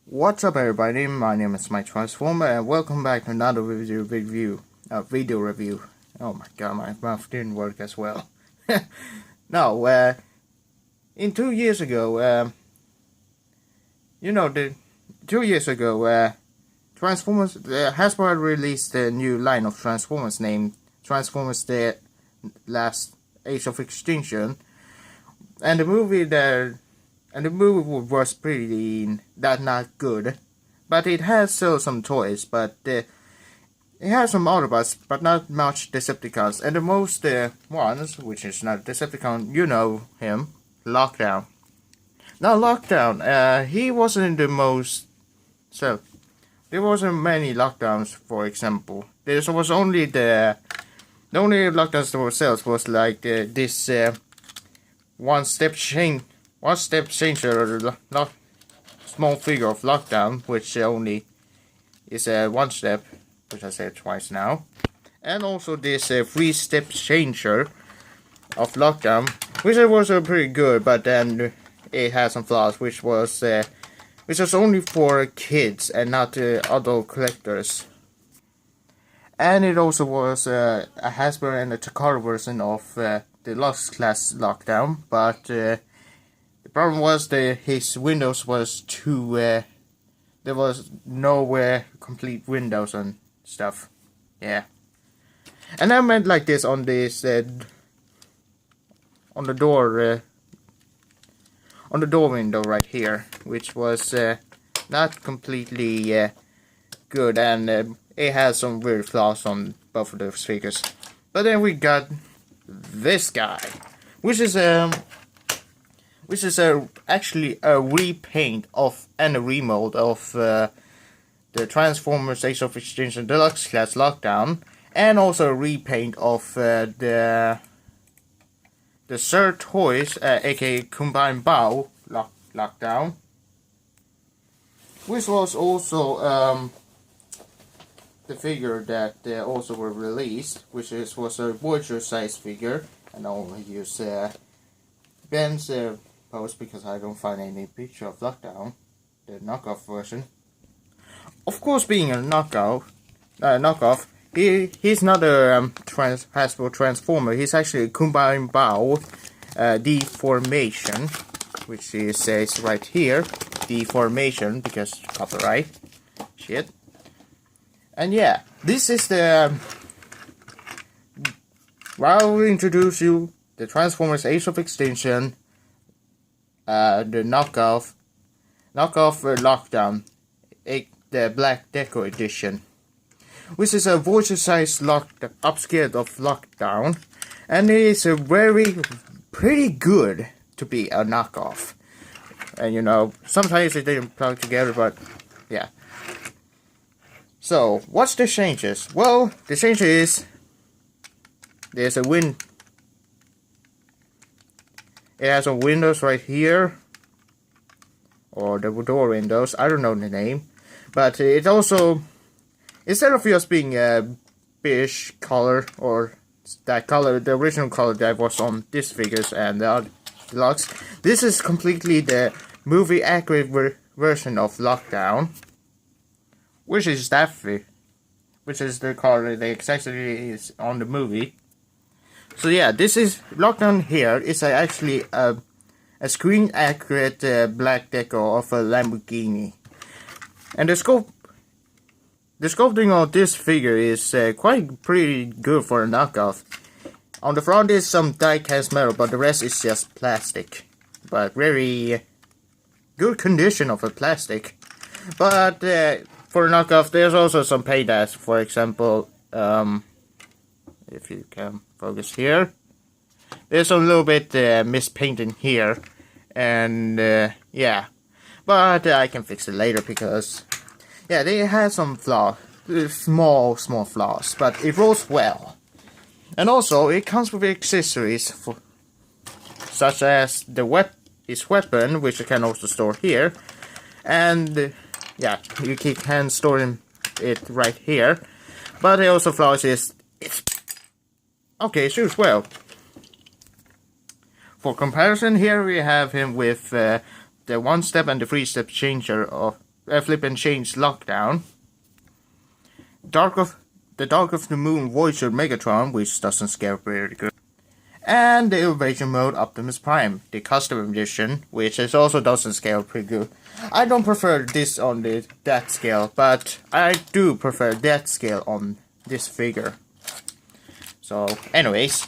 What's up, everybody? My name is my Transformer, and welcome back to another video review. Oh my god, my mouth didn't work as well. No, in 2 years ago, 2 years ago, Transformers, Hasbro released a new line of Transformers named Transformers the Last Age of Extinction, and the movie was pretty not good, but it has still some toys, but it has some Autobots, but not much Decepticons, and the most ones, which is not Decepticon, you know him, Lockdown. Now Lockdown, he wasn't the most, so there wasn't many Lockdowns, for example. There was only the only Lockdowns that were sales was like this one-step changer, small figure of Lockdown, which only is a one step, which I said twice now, and also this three-step changer of Lockdown, which was pretty good, but then it had some flaws, which was only for kids and not adult collectors. And it also was a Hasbro and a Takara version of the Deluxe class Lockdown, but the problem was his windows was too there was no complete windows and stuff. Yeah, and I meant like this on this on the door window right here, which was not completely good, and it has some weird flaws on both of those figures. But then we got this guy, which is actually a repaint of and a remold of the Transformers Age of Extinction Deluxe class Lockdown, and also a repaint of the Sir Toys, aka Kubianbao Lockdown, which was also the figure that also were released, which was a Voyager size figure, and I only use Ben's post because I don't find any picture of Lockdown, the knockoff version. Of course, being a knockoff, he's not a Hasbro Transformer. He's actually a Kubianbao Deformation, which is says right here, Deformation, because copyright shit. And yeah, this is the I will introduce you the Transformers Age of Extinction, the knockoff Lockdown, the Black Deco edition, which is a Voyager size upscaled of Lockdown, and it is pretty good to be a knockoff. And sometimes they didn't plug together, but yeah. So what's the changes? Well, the change is there's a it has some windows right here, or the door windows, I don't know the name, but it also, instead of just being a beige color, or that color, the original color that was on these figures and the deluxe, this is completely the movie accurate version of Lockdown, which is which is the color that exactly is on the movie. So yeah, this is Lockdown here. It's actually a screen accurate black deco of a Lamborghini, and the sculpting of this figure is pretty good for a knockoff. On the front is some die-cast metal, but the rest is just plastic, but very good condition of a plastic. But for a knockoff, there's also some paint as, for example, if you can focus here, there's a little bit mispainting here, and yeah, but I can fix it later because yeah, they have some flaws, small flaws, but it rolls well. And also it comes with accessories such as his weapon, which you can also store here, and yeah, you can store it right here. But it also flaws is okay, shoots well. For comparison, here we have him with the one-step and the three-step changer of flip and change lockdown. The Dark of the Moon Voyager Megatron, which doesn't scare very good. And the Invasion Mode Optimus Prime, the custom edition, which is also doesn't scale pretty good. I don't prefer this on that scale, but I do prefer that scale on this figure. So, anyways.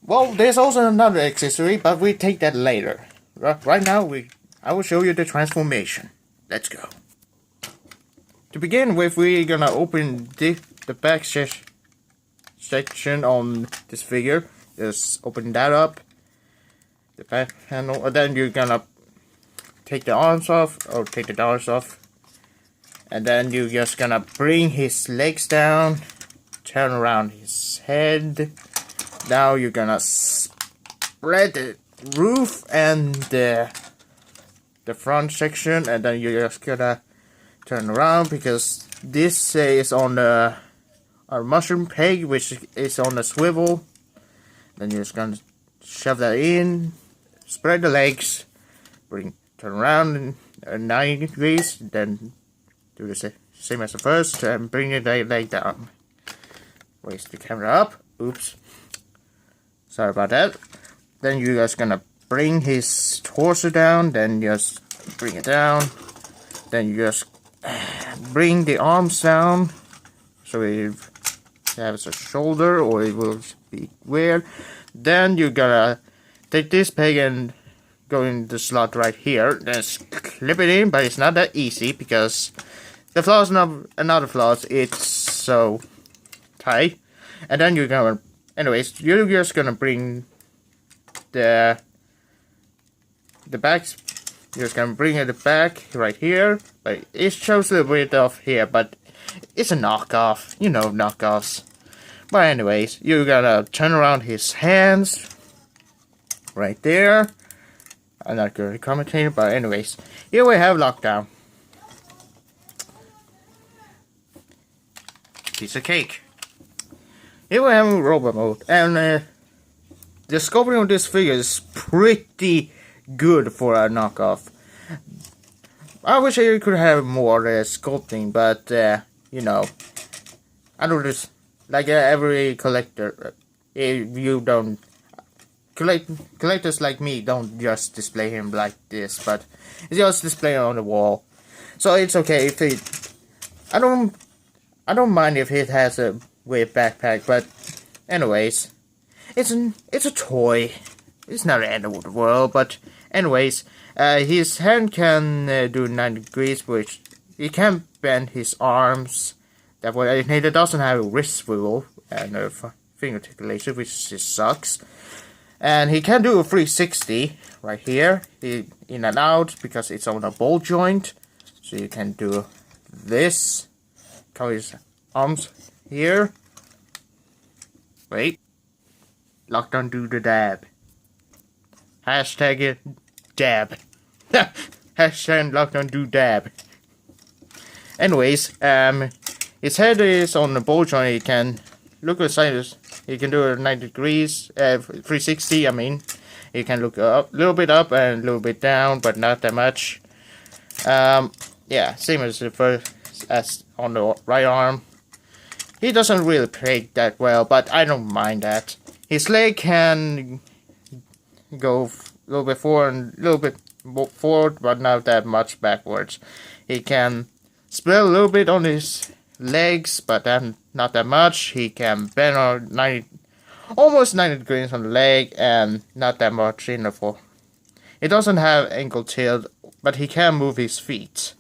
Well, there's also another accessory, but we take that later. Right now, I will show you the transformation. Let's go. To begin with, we're gonna open the back section on this figure. Just open that up, the back panel, and then you're gonna take the arms off, or take the doors off, and then you're just gonna bring his legs down, turn around his head. Now you're gonna spread the roof and the front section, and then you're just gonna turn around because this is on our mushroom peg, which is on a swivel. Then you're just gonna shove that in, spread the legs, turn around 90 degrees, then do the same as the first, and bring the leg down. Raise the camera up. Oops. Sorry about that. Then you're just gonna bring his torso down, then just bring it down. Then you just bring the arms down, so it has a shoulder, or it will be weird. Then you're gonna take this peg and go in the slot right here. Then clip it in, but it's not that easy because the flaws another flaws. It's so tight. And then you're gonna, anyways, you're just gonna bring the back. You're just gonna bring it back right here, but it shows a little bit off here, but it's a knockoff. You know knockoffs. But anyways, you're gonna turn around his hands right there. I'm not going to commentate, but anyways, here we have lockdown. Piece of cake. Here we have robot mode, and the sculpting of this figure is pretty good for a knockoff. I wish I could have more sculpting, but you know, I don't just like every collector. If you don't collectors like me, don't just display him like this, but it's just display on the wall. So it's okay if it. I don't mind if it has a weird backpack, but anyways, it's a toy. It's not the end of the world, but anyways, his hand can do 90 degrees, which he can bend his arms. That way, he doesn't have a wrist swivel and a finger articulation, which just sucks. And he can do a 360 right here, in and out, because it's on a ball joint. So you can do this. Cover his arms here. Wait. Lockdown do the dab. Hashtag it dab. Hashtag lockdown do dab. Anyways, his head is on the ball joint. He can look at the sides. He can do a 90 degrees, 360. I mean, he can look up, a little bit up and a little bit down, but not that much. Yeah, same as the first, as on the right arm. He doesn't really play that well, but I don't mind that. His leg can go a little bit forward and a little bit forward, but not that much backwards. He can spread a little bit on his legs, but then not that much. He can bend on almost 90 degrees on the leg, and not that much in the floor. He doesn't have ankle tilt, but he can move his feet.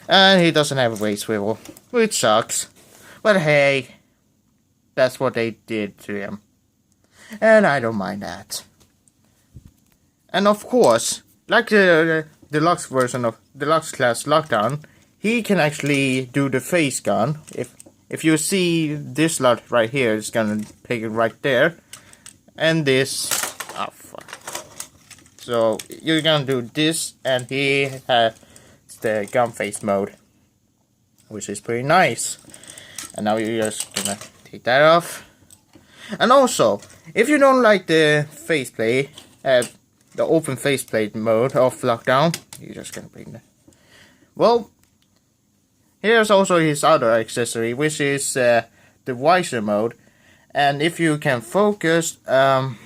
And he doesn't have a waist swivel, which sucks. But hey, that's what they did to him. And I don't mind that. And of course, like the deluxe version of deluxe class Lockdown, he can actually do the face gun. If you see this slot right here, it's gonna take it right there. And this, oh fuck. So you're gonna do this, and he has the gun face mode, which is pretty nice. And now you're just gonna take that off. And also, if you don't like the faceplate, the open faceplate mode of Lockdown, you're just gonna bring Well, here's also his other accessory, which is the Voyager mode. And if you can focus, come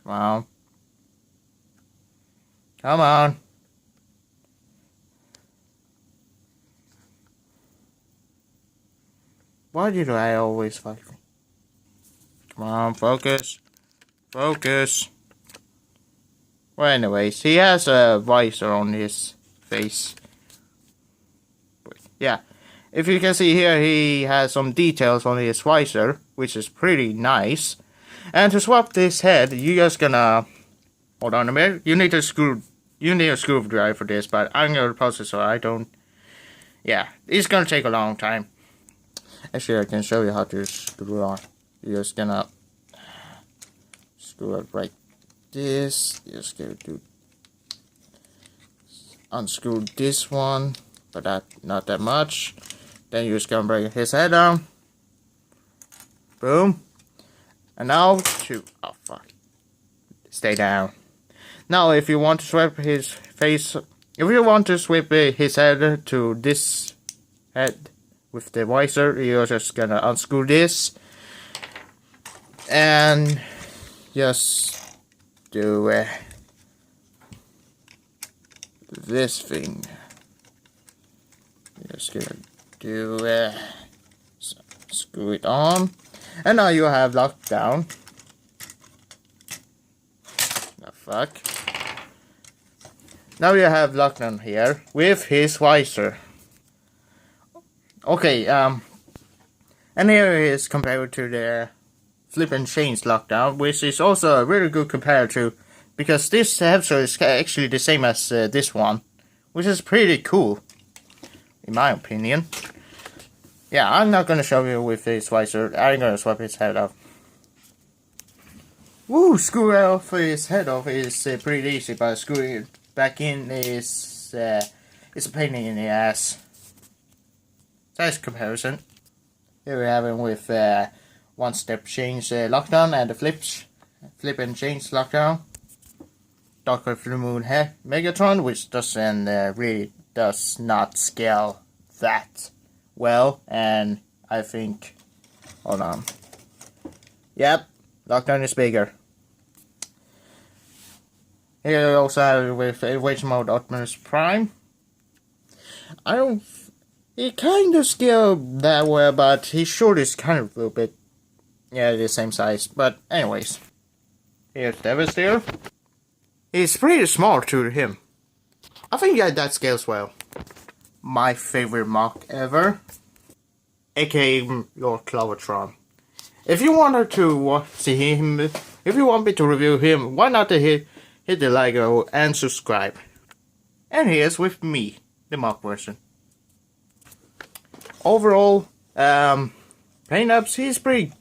on. Come on. Why did I always fuck me? Come on, focus. Focus. Well, anyways, he has a visor on his face. Yeah, if you can see here, he has some details on his visor, which is pretty nice. And to swap this head, you just gonna hold on a minute. You need a screwdriver for this, but I'm gonna pause it so I don't. Yeah, it's gonna take a long time. Actually, I can show you how to screw on. You're just gonna screw it right this. You're just gonna do unscrew this one, but not that much. Then you're just gonna bring his head down. Boom. And now to stay down. Now, if you want to swap his face, if you want to swap his head to this head with the visor, you're just gonna unscrew this and just do this thing. Just gonna do screw it on, and now you have lockdown. The fuck. Now you have lockdown here with his visor. Okay, and here is compared to the flip and change lockdown, which is also a really good compared to, because this visor is actually the same as this one, which is pretty cool, in my opinion. Yeah, I'm not gonna show you with his visor. I'm gonna swap his head off. Woo! Screw off his head off is pretty easy, but screwing it back in is it's a pain in the ass. Size comparison. Here we have him with one-step change lockdown and the flip and change lockdown. Darker Full Moon Megatron, which doesn't really does not scale that well, and I think, hold on. Yep, lockdown is bigger. Here we also have with Voyager mode Optimus Prime. He kind of scaled that well, but his short is kind of a little bit, yeah, the same size. But anyways, here's Devastator. He's pretty small to him. I think that scales well. My favorite mock ever, aka Lord Clovertron. If you wanted to see him, if you want me to review him, why not hit the like and subscribe. And here's with me, the mock version. Overall, paint-ups, he's pretty.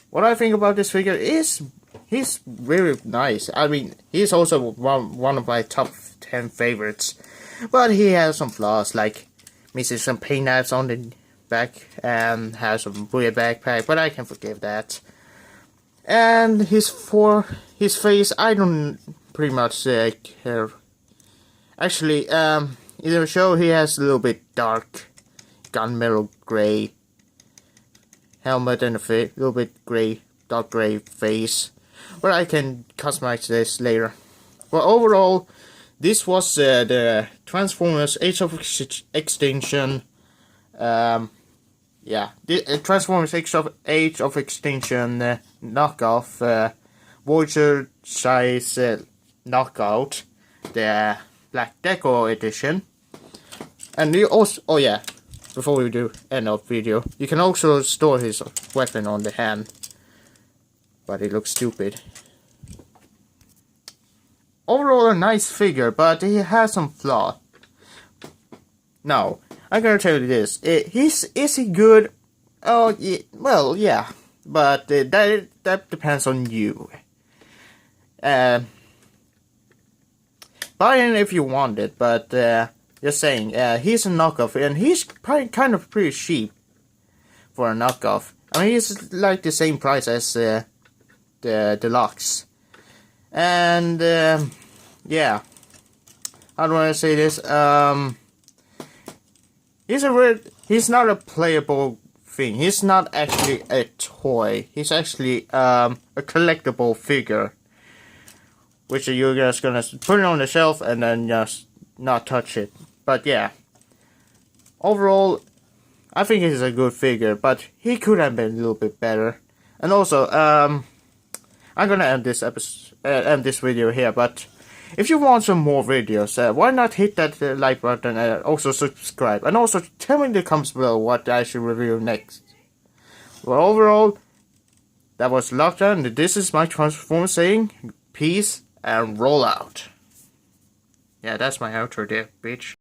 What I think about this figure is he's really nice. I mean, he's also one of my top 10 favorites. But he has some flaws, like missing some paint-ups on the back and has some weird backpack, but I can forgive that. And his face, I don't pretty much care. Actually, in the show, he has a little bit dark gunmetal gray helmet and a little bit dark gray face. But I can customize this later. But overall, this was the Transformers Age of Extinction. Yeah, the Transformers Age of Extinction knockoff, Voyager size knockout, the Black Deco edition. And you also, oh yeah, before we do end of video, you can also store his weapon on the hand, but it looks stupid. Overall a nice figure, but he has some flaw. Now, I'm gonna tell you this, is he good? Oh, yeah, well, yeah, but that depends on you. Buy it if you want it, but just saying, he's a knockoff, and he's kind of pretty cheap for a knockoff. I mean, he's like the same price as the deluxe. And yeah, how do I say this? He's not a playable thing. He's not actually a toy. He's actually a collectible figure, which you're just gonna put it on the shelf and then just not touch it. But yeah, overall, I think he's a good figure, but he could have been a little bit better. And also, I'm gonna end this video here. But if you want some more videos, why not hit that like button and also subscribe, and also tell me in the comments below what I should review next. Well, overall, that was Lockdown. This is my Transformers saying peace and roll out. Yeah, that's my outro there, bitch.